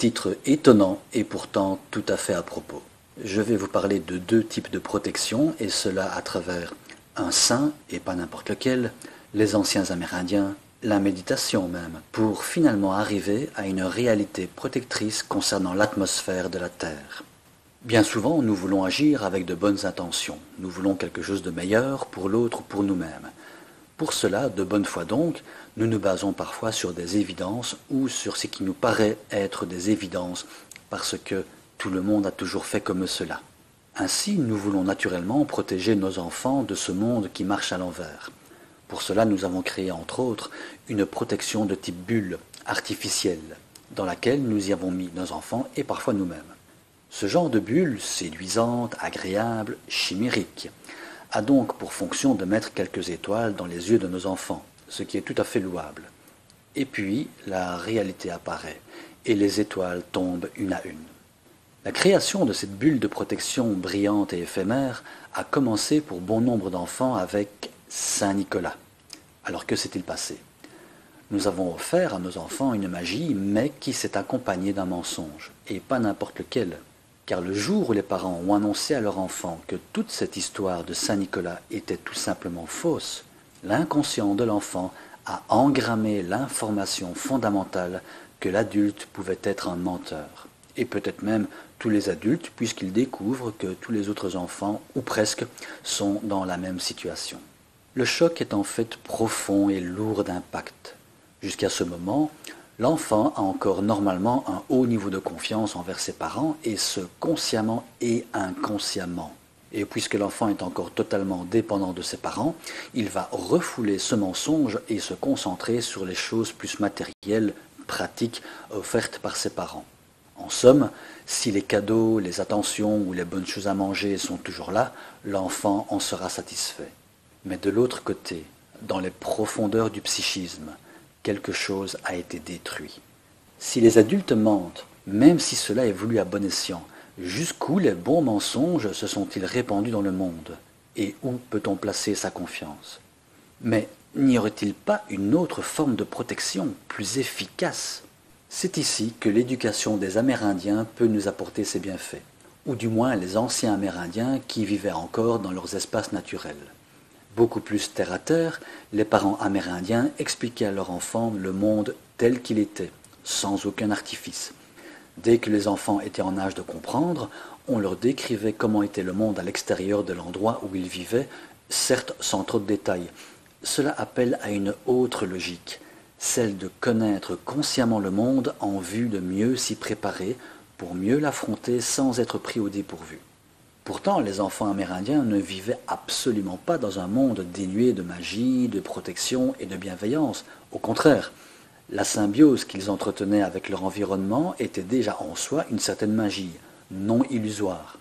Titre étonnant et pourtant tout à fait à propos. Je vais vous parler de deux types de protection, et cela à travers un saint, et pas n'importe lequel, les anciens Amérindiens, la méditation même, pour finalement arriver à une réalité protectrice concernant l'atmosphère de la Terre. Bien souvent, nous voulons agir avec de bonnes intentions. Nous voulons quelque chose de meilleur pour l'autre ou pour nous-mêmes. Pour cela, de bonne foi donc, nous nous basons parfois sur des évidences ou sur ce qui nous paraît être des évidences parce que tout le monde a toujours fait comme cela. Ainsi, nous voulons naturellement protéger nos enfants de ce monde qui marche à l'envers. Pour cela, nous avons créé entre autres une protection de type bulle, artificielle, dans laquelle nous y avons mis nos enfants et parfois nous-mêmes. Ce genre de bulle, séduisante, agréable, chimérique, a donc pour fonction de mettre quelques étoiles dans les yeux de nos enfants, ce qui est tout à fait louable. Et puis, la réalité apparaît, et les étoiles tombent une à une. La création de cette bulle de protection brillante et éphémère a commencé pour bon nombre d'enfants avec Saint Nicolas. Alors que s'est-il passé? Nous avons offert à nos enfants une magie, mais qui s'est accompagnée d'un mensonge, et pas n'importe lequel. Car le jour où les parents ont annoncé à leur enfant que toute cette histoire de Saint-Nicolas était tout simplement fausse, l'inconscient de l'enfant a engrammé l'information fondamentale que l'adulte pouvait être un menteur. Et peut-être même tous les adultes, puisqu'ils découvrent que tous les autres enfants, ou presque, sont dans la même situation. Le choc est en fait profond et lourd d'impact. Jusqu'à ce moment, l'enfant a encore normalement un haut niveau de confiance envers ses parents, et ce consciemment et inconsciemment. Et puisque l'enfant est encore totalement dépendant de ses parents, il va refouler ce mensonge et se concentrer sur les choses plus matérielles, pratiques, offertes par ses parents. En somme, si les cadeaux, les attentions ou les bonnes choses à manger sont toujours là, l'enfant en sera satisfait. Mais de l'autre côté, dans les profondeurs du psychisme, quelque chose a été détruit. Si les adultes mentent, même si cela est voulu à bon escient, jusqu'où les bons mensonges se sont-ils répandus dans le monde? Et où peut-on placer sa confiance? Mais n'y aurait-il pas une autre forme de protection, plus efficace? C'est ici que l'éducation des Amérindiens peut nous apporter ses bienfaits, ou du moins les anciens Amérindiens qui vivaient encore dans leurs espaces naturels. Beaucoup plus terre à terre, les parents amérindiens expliquaient à leurs enfants le monde tel qu'il était, sans aucun artifice. Dès que les enfants étaient en âge de comprendre, on leur décrivait comment était le monde à l'extérieur de l'endroit où ils vivaient, certes sans trop de détails. Cela appelle à une autre logique, celle de connaître consciemment le monde en vue de mieux s'y préparer, pour mieux l'affronter sans être pris au dépourvu. Pourtant, les enfants amérindiens ne vivaient absolument pas dans un monde dénué de magie, de protection et de bienveillance. Au contraire, la symbiose qu'ils entretenaient avec leur environnement était déjà en soi une certaine magie, non illusoire.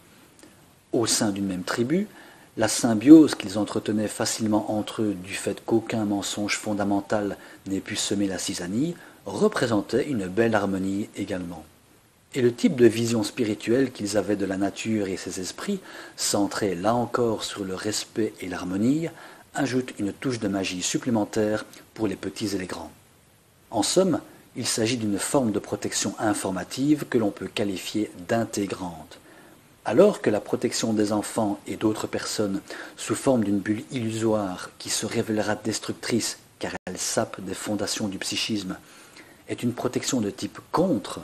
Au sein d'une même tribu, la symbiose qu'ils entretenaient facilement entre eux du fait qu'aucun mensonge fondamental n'ait pu semer la cisanie, représentait une belle harmonie également. Et le type de vision spirituelle qu'ils avaient de la nature et ses esprits, centré là encore sur le respect et l'harmonie, ajoute une touche de magie supplémentaire pour les petits et les grands. En somme, il s'agit d'une forme de protection informative que l'on peut qualifier d'intégrante. Alors que la protection des enfants et d'autres personnes sous forme d'une bulle illusoire qui se révélera destructrice car elle sape des fondations du psychisme, est une protection de type contre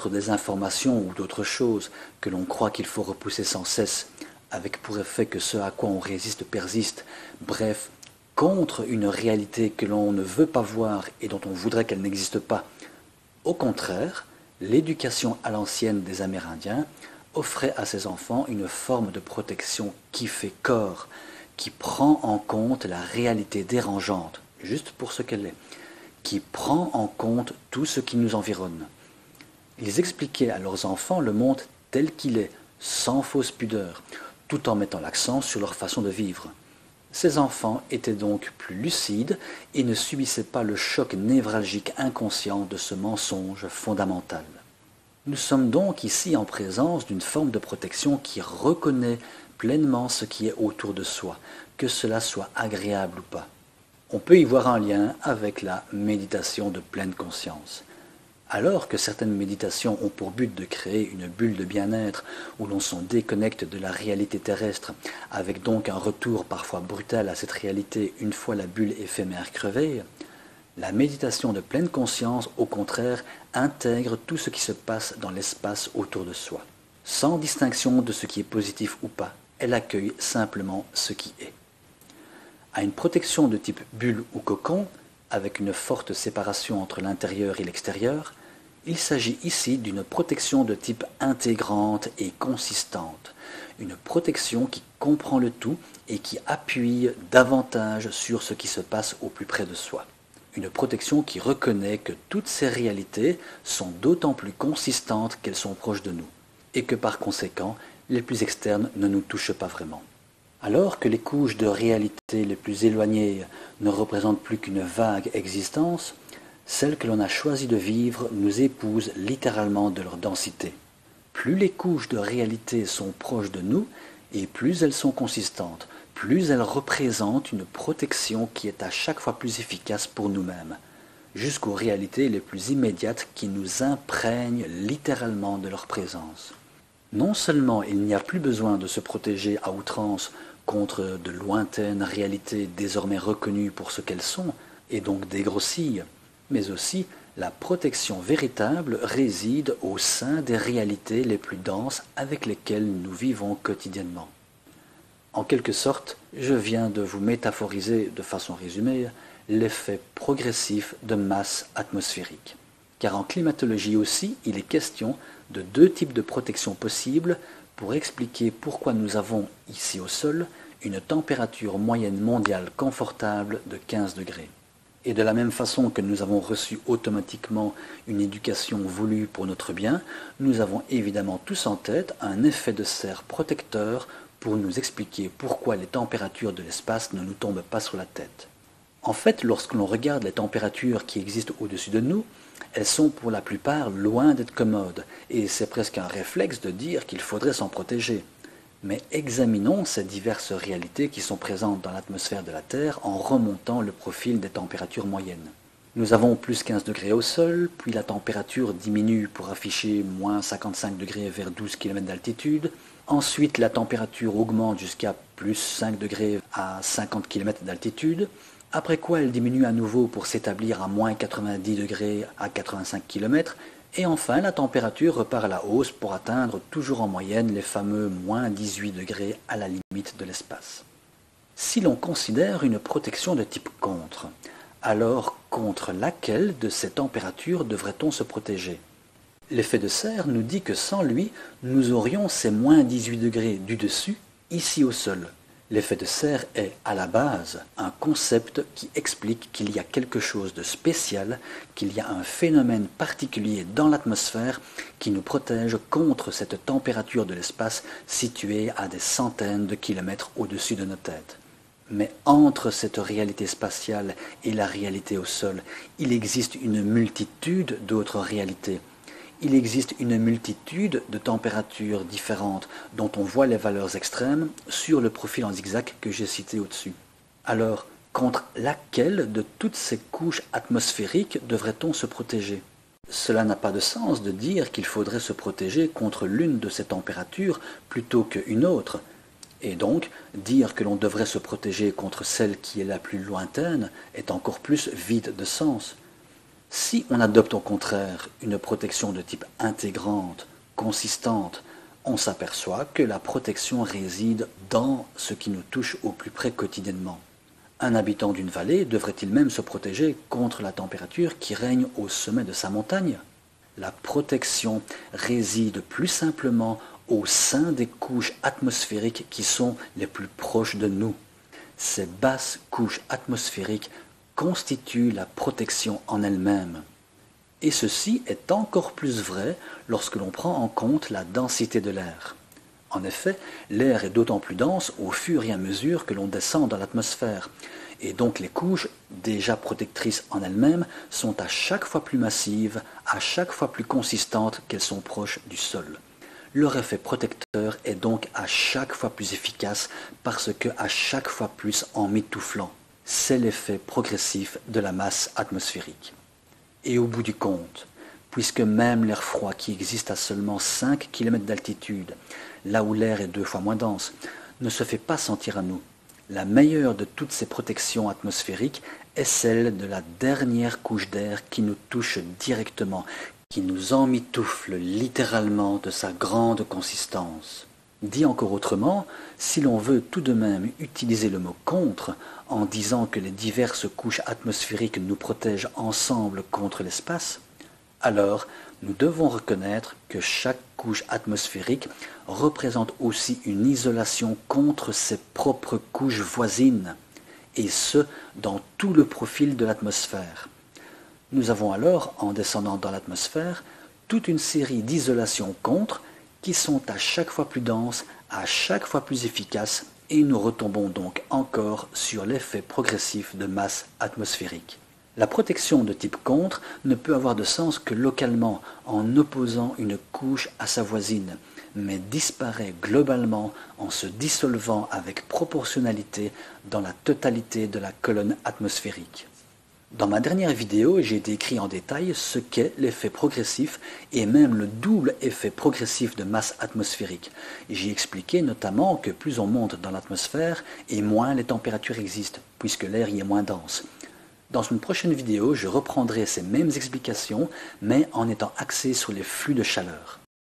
des informations ou d'autres choses que l'on croit qu'il faut repousser sans cesse, avec pour effet que ce à quoi on résiste persiste, bref, contre une réalité que l'on ne veut pas voir et dont on voudrait qu'elle n'existe pas. Au contraire, l'éducation à l'ancienne des Amérindiens offrait à ses enfants une forme de protection qui fait corps, qui prend en compte la réalité dérangeante, juste pour ce qu'elle est, qui prend en compte tout ce qui nous environne. Ils expliquaient à leurs enfants le monde tel qu'il est, sans fausse pudeur, tout en mettant l'accent sur leur façon de vivre. Ces enfants étaient donc plus lucides et ne subissaient pas le choc névralgique inconscient de ce mensonge fondamental. Nous sommes donc ici en présence d'une forme de protection qui reconnaît pleinement ce qui est autour de soi, que cela soit agréable ou pas. On peut y voir un lien avec la méditation de pleine conscience. Alors que certaines méditations ont pour but de créer une bulle de bien-être où l'on s'en déconnecte de la réalité terrestre, avec donc un retour parfois brutal à cette réalité une fois la bulle éphémère crevée, la méditation de pleine conscience, au contraire, intègre tout ce qui se passe dans l'espace autour de soi. Sans distinction de ce qui est positif ou pas, elle accueille simplement ce qui est. À une protection de type bulle ou cocon, avec une forte séparation entre l'intérieur et l'extérieur, il s'agit ici d'une protection de type intégrante et consistante, une protection qui comprend le tout et qui appuie davantage sur ce qui se passe au plus près de soi. Une protection qui reconnaît que toutes ces réalités sont d'autant plus consistantes qu'elles sont proches de nous, et que par conséquent, les plus externes ne nous touchent pas vraiment. Alors que les couches de réalité les plus éloignées ne représentent plus qu'une vague existence, celles que l'on a choisi de vivre nous épousent littéralement de leur densité. Plus les couches de réalité sont proches de nous, et plus elles sont consistantes, plus elles représentent une protection qui est à chaque fois plus efficace pour nous-mêmes, jusqu'aux réalités les plus immédiates qui nous imprègnent littéralement de leur présence. Non seulement il n'y a plus besoin de se protéger à outrance contre de lointaines réalités désormais reconnues pour ce qu'elles sont, et donc dégrossies, mais aussi la protection véritable réside au sein des réalités les plus denses avec lesquelles nous vivons quotidiennement. En quelque sorte, je viens de vous métaphoriser de façon résumée l'effet progressif de masse atmosphérique. Car en climatologie aussi, il est question de deux types de protection possibles pour expliquer pourquoi nous avons, ici au sol, une température moyenne mondiale confortable de 15 degrés. Et de la même façon que nous avons reçu automatiquement une éducation voulue pour notre bien, nous avons évidemment tous en tête un effet de serre protecteur pour nous expliquer pourquoi les températures de l'espace ne nous tombent pas sur la tête. En fait, lorsque l'on regarde les températures qui existent au-dessus de nous, elles sont pour la plupart loin d'être commodes, et c'est presque un réflexe de dire qu'il faudrait s'en protéger. Mais examinons ces diverses réalités qui sont présentes dans l'atmosphère de la Terre en remontant le profil des températures moyennes. Nous avons plus 15 degrés au sol, puis la température diminue pour afficher moins 55 degrés vers 12 km d'altitude. Ensuite, la température augmente jusqu'à plus 5 degrés à 50 km d'altitude, après quoi elle diminue à nouveau pour s'établir à moins 90 degrés à 85 km, et enfin la température repart à la hausse pour atteindre toujours en moyenne les fameux moins 18 degrés à la limite de l'espace. Si l'on considère une protection de type contre, alors contre laquelle de ces températures devrait-on se protéger? L'effet de serre nous dit que sans lui, nous aurions ces moins 18 degrés du dessus, ici au sol. L'effet de serre est, à la base, un concept qui explique qu'il y a quelque chose de spécial, qu'il y a un phénomène particulier dans l'atmosphère qui nous protège contre cette température de l'espace située à des centaines de kilomètres au-dessus de nos têtes. Mais entre cette réalité spatiale et la réalité au sol, il existe une multitude d'autres réalités. Il existe une multitude de températures différentes dont on voit les valeurs extrêmes sur le profil en zigzag que j'ai cité au-dessus. Alors, contre laquelle de toutes ces couches atmosphériques devrait-on se protéger? Cela n'a pas de sens de dire qu'il faudrait se protéger contre l'une de ces températures plutôt qu'une autre. Et donc, dire que l'on devrait se protéger contre celle qui est la plus lointaine est encore plus vide de sens. Si on adopte au contraire une protection de type intégrante, consistante, on s'aperçoit que la protection réside dans ce qui nous touche au plus près quotidiennement. Un habitant d'une vallée devrait-il même se protéger contre la température qui règne au sommet de sa montagne? La protection réside plus simplement au sein des couches atmosphériques qui sont les plus proches de nous. Ces basses couches atmosphériques constitue la protection en elle-même. Et ceci est encore plus vrai lorsque l'on prend en compte la densité de l'air. En effet, l'air est d'autant plus dense au fur et à mesure que l'on descend dans l'atmosphère, et donc les couches, déjà protectrices en elles-mêmes, sont à chaque fois plus massives, à chaque fois plus consistantes qu'elles sont proches du sol. Leur effet protecteur est donc à chaque fois plus efficace parce que à chaque fois plus en m'étoufflant. C'est l'effet progressif de la masse atmosphérique. Et au bout du compte, puisque même l'air froid qui existe à seulement 5 km d'altitude, là où l'air est 2 fois moins dense, ne se fait pas sentir à nous. La meilleure de toutes ces protections atmosphériques est celle de la dernière couche d'air qui nous touche directement, qui nous emmitoufle littéralement de sa grande consistance. Dit encore autrement, si l'on veut tout de même utiliser le mot « contre » en disant que les diverses couches atmosphériques nous protègent ensemble contre l'espace, alors nous devons reconnaître que chaque couche atmosphérique représente aussi une isolation contre ses propres couches voisines, et ce, dans tout le profil de l'atmosphère. Nous avons alors, en descendant dans l'atmosphère, toute une série d'isolations contre qui sont à chaque fois plus denses, à chaque fois plus efficaces, et nous retombons donc encore sur l'effet progressif de masse atmosphérique. La protection de type contre ne peut avoir de sens que localement, en opposant une couche à sa voisine, mais disparaît globalement en se dissolvant avec proportionnalité dans la totalité de la colonne atmosphérique. Dans ma dernière vidéo, j'ai décrit en détail ce qu'est l'effet progressif et même le double effet progressif de masse atmosphérique. J'ai expliqué notamment que plus on monte dans l'atmosphère et moins les températures existent, puisque l'air y est moins dense. Dans une prochaine vidéo, je reprendrai ces mêmes explications, mais en étant axé sur les flux de chaleur.